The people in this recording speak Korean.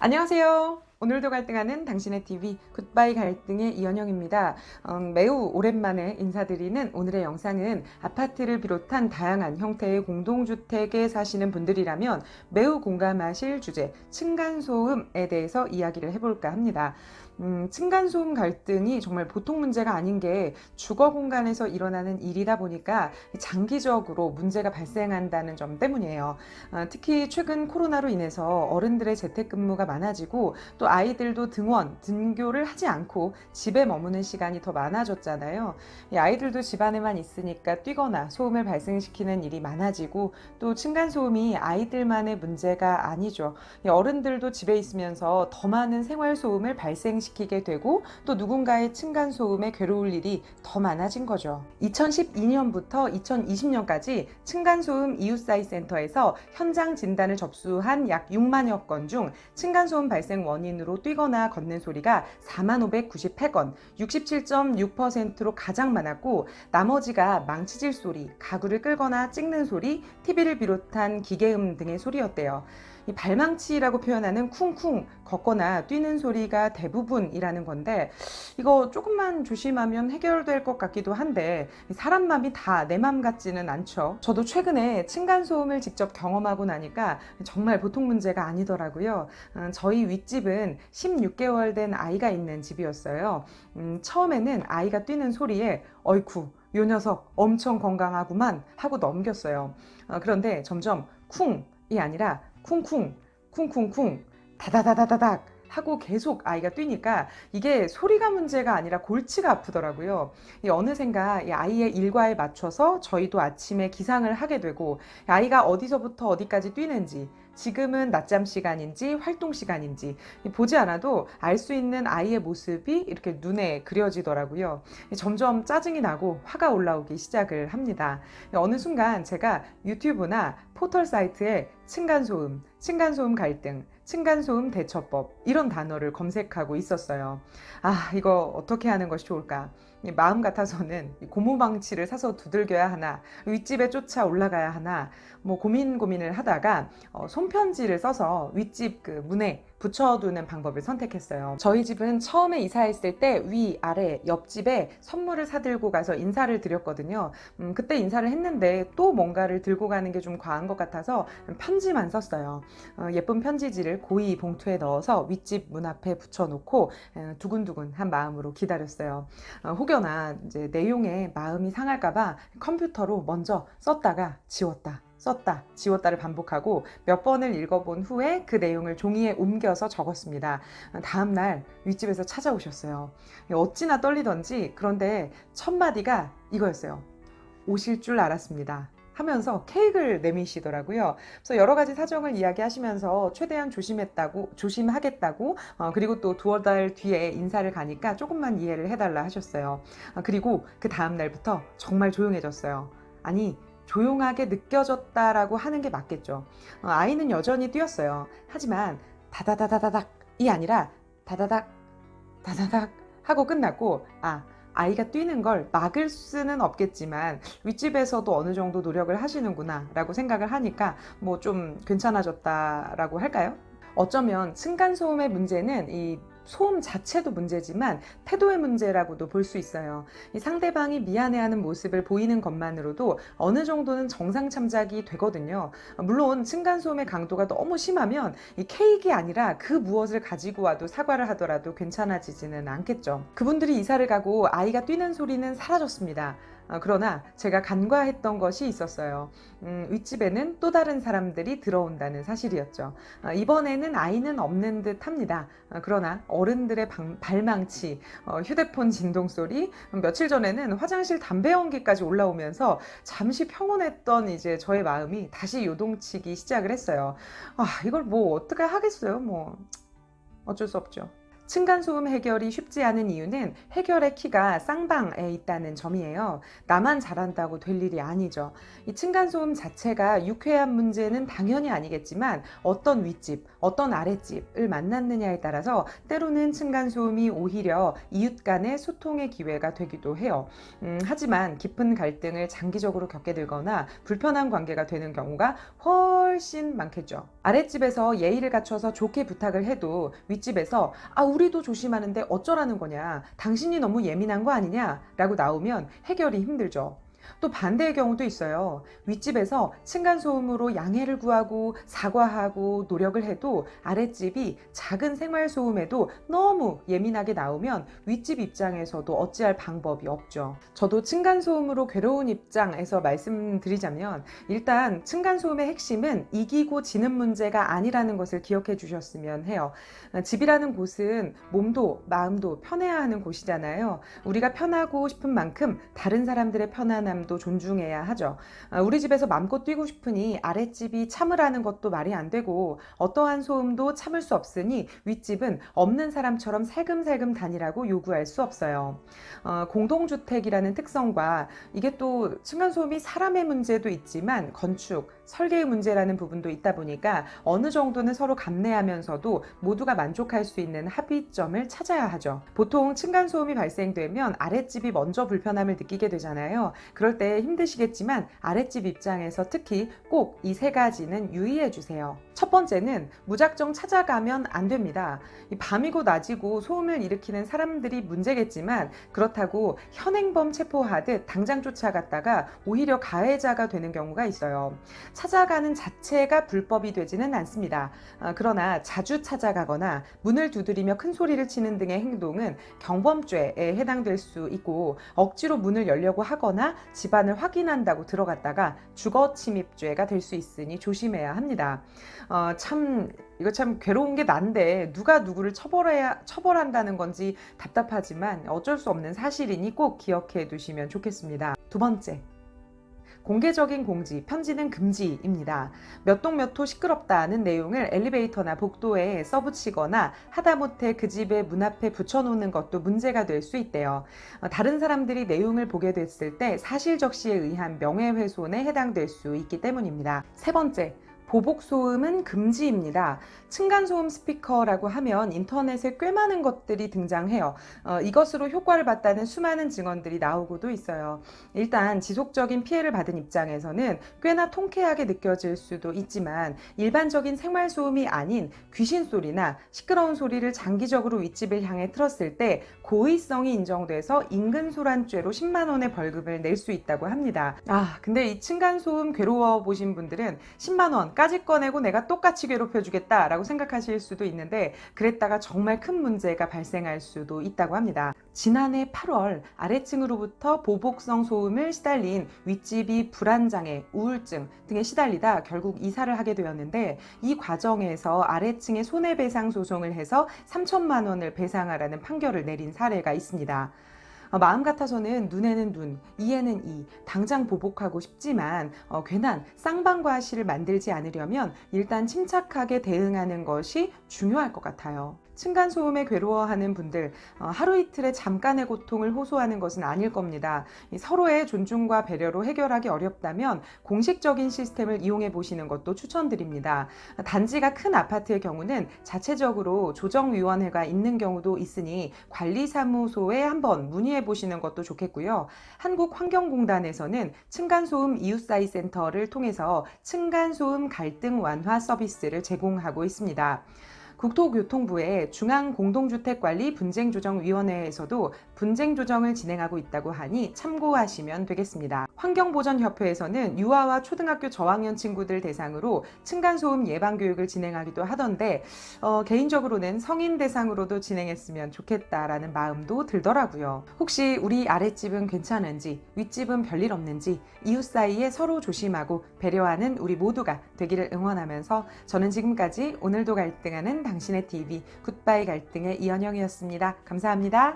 안녕하세요. 오늘도 갈등하는 당신의 TV 굿바이 갈등의 이현영입니다. 매우 오랜만에 인사드리는 오늘의 영상은 아파트를 비롯한 다양한 형태의 공동주택에 사시는 분들이라면 매우 공감하실 주제 층간소음에 대해서 이야기를 해볼까 합니다. 층간소음 갈등이 정말 보통 문제가 아닌 게 주거 공간에서 일어나는 일이다 보니까 장기적으로 문제가 발생한다는 점 때문이에요. 특히 최근 코로나로 인해서 어른들의 재택근무가 많아지고 또 아이들도 등교를 하지 않고 집에 머무는 시간이 더 많아졌잖아요. 이 아이들도 집 안에만 있으니까 뛰거나 소음을 발생시키는 일이 많아지고 또 층간소음이 아이들만의 문제가 아니죠. 이 어른들도 집에 있으면서 더 많은 생활소음을 발생시키게 되고 또 누군가의 층간소음에 괴로울 일이 더 많아진 거죠. 2012년부터 2020년까지 층간소음 이웃사이 센터에서 현장 진단을 접수한 약 6만여 건 중 층간소음 발생 원인으로 뛰거나 걷는 소리가 4598건, 67.6%로 가장 많았고 나머지가 망치질 소리, 가구를 끌거나 찍는 소리, TV를 비롯한 기계음 등의 소리였대요. 이 발망치라고 표현하는 쿵쿵 걷거나 뛰는 소리가 대부분이라는 건데 이거 조금만 조심하면 해결될 것 같기도 한데 사람 맘이 다 내 맘 같지는 않죠. 저도 최근에 층간소음을 직접 경험하고 나니까 정말 보통 문제가 아니더라고요. 저희 윗집은 16개월 된 아이가 있는 집이었어요. 처음에는 아이가 뛰는 소리에 어이쿠 요 녀석 엄청 건강하구만 하고 넘겼어요. 그런데 점점 쿵이 아니라 쿵쿵 쿵쿵쿵 다다다다다닥 하고 계속 아이가 뛰니까 이게 소리가 문제가 아니라 골치가 아프더라고요. 어느샌가 이 아이의 일과에 맞춰서 저희도 아침에 기상을 하게 되고 아이가 어디서부터 어디까지 뛰는지 지금은 낮잠 시간인지 활동 시간인지 보지 않아도 알 수 있는 아이의 모습이 이렇게 눈에 그려지더라고요. 점점 짜증이 나고 화가 올라오기 시작을 합니다. 어느 순간 제가 유튜브나 포털 사이트에 층간소음 갈등, 층간소음 대처법 이런 단어를 검색하고 있었어요. 이거 어떻게 하는 것이 좋을까? 마음 같아서는 고무망치를 사서 두들겨야 하나, 윗집에 쫓아 올라가야 하나, 고민을 하다가 손편지를 써서 윗집 그 문에 붙여두는 방법을 선택했어요. 저희 집은 처음에 이사했을 때 위, 아래, 옆집에 선물을 사들고 가서 인사를 드렸거든요. 그때 인사를 했는데 또 뭔가를 들고 가는 게 좀 과한 것 같아서 편지만 썼어요. 예쁜 편지지를 고이 봉투에 넣어서 윗집 문 앞에 붙여놓고 두근두근한 마음으로 기다렸어요. 혹여나 이제 내용에 마음이 상할까봐 컴퓨터로 먼저 썼다가 지웠다를 반복하고 몇 번을 읽어본 후에 그 내용을 종이에 옮겨서 적었습니다. 다음날 윗집에서 찾아오셨어요. 어찌나 떨리던지 그런데 첫 마디가 이거였어요. 오실 줄 알았습니다. 하면서 케이크를 내미시더라고요. 그래서 여러 가지 사정을 이야기하시면서 최대한 조심하겠다고 그리고 또 두어 달 뒤에 인사를 가니까 조금만 이해를 해달라 하셨어요. 그리고 그 다음 날부터 정말 조용해졌어요. 아니 조용하게 느껴졌다라고 하는 게 맞겠죠. 아이는 여전히 뛰었어요. 하지만 다다다다닥이 아니라 다다닥 하고 끝났고 아이가 뛰는 걸 막을 수는 없겠지만 윗집에서도 어느 정도 노력을 하시는구나 라고 생각을 하니까 좀 괜찮아졌다라고 할까요? 어쩌면 층간소음의 문제는 이 소음 자체도 문제지만 태도의 문제라고도 볼 수 있어요. 이 상대방이 미안해하는 모습을 보이는 것만으로도 어느 정도는 정상 참작이 되거든요. 물론 층간소음의 강도가 너무 심하면 이 케이크가 아니라 그 무엇을 가지고 와도 사과를 하더라도 괜찮아지지는 않겠죠. 그분들이 이사를 가고 아이가 뛰는 소리는 사라졌습니다. 그러나 제가 간과했던 것이 있었어요. 윗집에는 또 다른 사람들이 들어온다는 사실이었죠. 이번에는 아이는 없는 듯 합니다. 그러나 어른들의 발망치, 휴대폰 진동소리, 며칠 전에는 화장실 담배 연기까지 올라오면서 잠시 평온했던 이제 저의 마음이 다시 요동치기 시작을 했어요. 이걸 어떻게 하겠어요? 어쩔 수 없죠. 층간소음 해결이 쉽지 않은 이유는 해결의 키가 쌍방에 있다는 점이에요. 나만 잘한다고 될 일이 아니죠. 이 층간소음 자체가 유쾌한 문제는 당연히 아니겠지만 어떤 윗집, 어떤 아랫집을 만났느냐에 따라서 때로는 층간소음이 오히려 이웃 간의 소통의 기회가 되기도 해요. 하지만 깊은 갈등을 장기적으로 겪게 되거나 불편한 관계가 되는 경우가 훨씬 많겠죠. 아랫집에서 예의를 갖춰서 좋게 부탁을 해도 윗집에서 우리도 조심하는데 어쩌라는 거냐, 당신이 너무 예민한 거 아니냐 라고 나오면 해결이 힘들죠. 또 반대의 경우도 있어요. 윗집에서 층간소음으로 양해를 구하고 사과하고 노력을 해도 아랫집이 작은 생활소음에도 너무 예민하게 나오면 윗집 입장에서도 어찌할 방법이 없죠. 저도 층간소음으로 괴로운 입장에서 말씀드리자면, 일단 층간소음의 핵심은 이기고 지는 문제가 아니라는 것을 기억해 주셨으면 해요. 집이라는 곳은 몸도 마음도 편해야 하는 곳이잖아요. 우리가 편하고 싶은 만큼 다른 사람들의 편안함도 존중해야 하죠. 우리 집에서 맘껏 뛰고 싶으니 아랫집이 참으라는 것도 말이 안 되고, 어떠한 소음도 참을 수 없으니 윗집은 없는 사람처럼 살금살금 다니라고 요구할 수 없어요. 공동주택이라는 특성과, 이게 또 층간소음이 사람의 문제도 있지만 건축, 설계의 문제라는 부분도 있다 보니까 어느 정도는 서로 감내하면서도 모두가 만족할 수 있는 합의점을 찾아야 하죠. 보통 층간소음이 발생되면 아랫집이 먼저 불편함을 느끼게 되잖아요. 그럴 때 힘드시겠지만 아랫집 입장에서 특히 꼭 이 세 가지는 유의해 주세요. 첫 번째는 무작정 찾아가면 안 됩니다. 밤이고 낮이고 소음을 일으키는 사람들이 문제겠지만, 그렇다고 현행범 체포하듯 당장 쫓아갔다가 오히려 가해자가 되는 경우가 있어요. 찾아가는 자체가 불법이 되지는 않습니다. 그러나 자주 찾아가거나 문을 두드리며 큰 소리를 치는 등의 행동은 경범죄에 해당될 수 있고, 억지로 문을 열려고 하거나 집안을 확인한다고 들어갔다가 주거 침입죄가 될 수 있으니 조심해야 합니다. 이거 참 괴로운 게 난데 누가 누구를 처벌한다는 건지 답답하지만 어쩔 수 없는 사실이니 꼭 기억해 두시면 좋겠습니다. 두 번째, 공개적인 공지, 편지는 금지입니다. 몇 동 몇 호 시끄럽다는 내용을 엘리베이터나 복도에 써붙이거나 하다못해 그 집의 문 앞에 붙여놓는 것도 문제가 될 수 있대요. 다른 사람들이 내용을 보게 됐을 때 사실적시에 의한 명예훼손에 해당될 수 있기 때문입니다. 세 번째, 보복소음은 금지입니다. 층간소음 스피커라고 하면 인터넷에 꽤 많은 것들이 등장해요. 이것으로 효과를 봤다는 수많은 증언들이 나오고도 있어요. 일단 지속적인 피해를 받은 입장에서는 꽤나 통쾌하게 느껴질 수도 있지만, 일반적인 생활소음이 아닌 귀신 소리나 시끄러운 소리를 장기적으로 윗집을 향해 틀었을 때 고의성이 인정돼서 인근소란죄로 10만 원의 벌금을 낼 수 있다고 합니다. 근데 이 층간소음 괴로워 보신 분들은 10만 원까지 꺼내고 내가 똑같이 괴롭혀주겠다 라고 생각하실 수도 있는데, 그랬다가 정말 큰 문제가 발생할 수도 있다고 합니다. 지난해 8월 아래층으로부터 보복성 소음을 시달린 윗집이 불안장애, 우울증 등에 시달리다 결국 이사를 하게 되었는데, 이 과정에서 아래층에 손해배상 소송을 해서 3천만 원을 배상하라는 판결을 내린 사례가 있습니다. 마음 같아서는 눈에는 눈, 이에는 이, 당장 보복하고 싶지만 괜한 쌍방과실을 만들지 않으려면 일단 침착하게 대응하는 것이 중요할 것 같아요. 층간소음에 괴로워하는 분들, 하루 이틀의 잠깐의 고통을 호소하는 것은 아닐 겁니다. 서로의 존중과 배려로 해결하기 어렵다면 공식적인 시스템을 이용해 보시는 것도 추천드립니다. 단지가 큰 아파트의 경우는 자체적으로 조정위원회가 있는 경우도 있으니 관리사무소에 한번 문의해 보시는 것도 좋겠고요. 한국환경공단에서는 층간소음 이웃사이 센터를 통해서 층간소음 갈등 완화 서비스를 제공하고 있습니다. 국토교통부의 중앙공동주택관리 분쟁조정위원회에서도 분쟁조정을 진행하고 있다고 하니 참고하시면 되겠습니다. 환경보전협회에서는 유아와 초등학교 저학년 친구들 대상으로 층간소음 예방교육을 진행하기도 하던데, 개인적으로는 성인 대상으로도 진행했으면 좋겠다라는 마음도 들더라고요. 혹시 우리 아랫집은 괜찮은지, 윗집은 별일 없는지, 이웃 사이에 서로 조심하고 배려하는 우리 모두가 되기를 응원하면서, 저는 지금까지 오늘도 갈등하는 당신의 TV 굿바이 갈등의 이현영이었습니다. 감사합니다.